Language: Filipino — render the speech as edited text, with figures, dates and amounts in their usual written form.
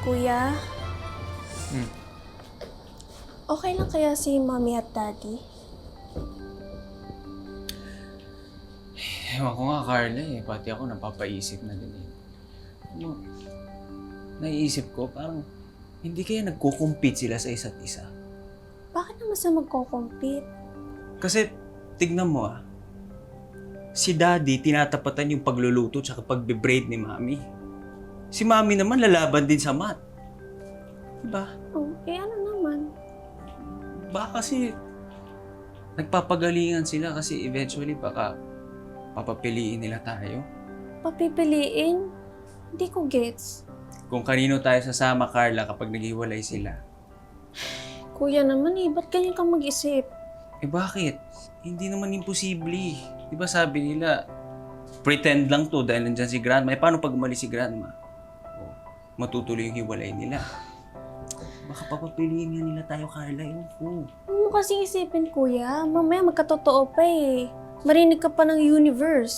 Kuya, Hmm. okay lang kaya si Mommy at Daddy? Ewan ko nga, Carla eh. Pati ako napapaisip na din eh. Ano, naiisip ko, parang hindi kaya nagko-compete sila sa isa't isa. Bakit naman sa magko-compete? Kasi, tignan mo si Daddy tinatapatan yung pagluluto tsaka pagbe-braid ni Mami. Si Mami naman lalaban din sa math. Diba? Oh, ano naman? Baka kasi nagpapagalingan sila kasi eventually baka papapiliin nila tayo. Papipiliin? Hindi ko gets. Kung kanino tayo sasama, Carla, kapag naghiwalay sila. Kuya naman ba't ganyan ka mag-isip? Eh bakit? Hindi naman imposible. Di ba sabi nila, pretend lang to dahil nandyan si Grandma. Eh paano pag umalis si Grandma? O, matutuloy yung hiwalay nila. Baka papapiliin nga nila tayo, Carla. Ewan ko. Huwag mo kasing isipin, Kuya. Mamaya magkatotoo pa eh. Marinig ka pa ng universe.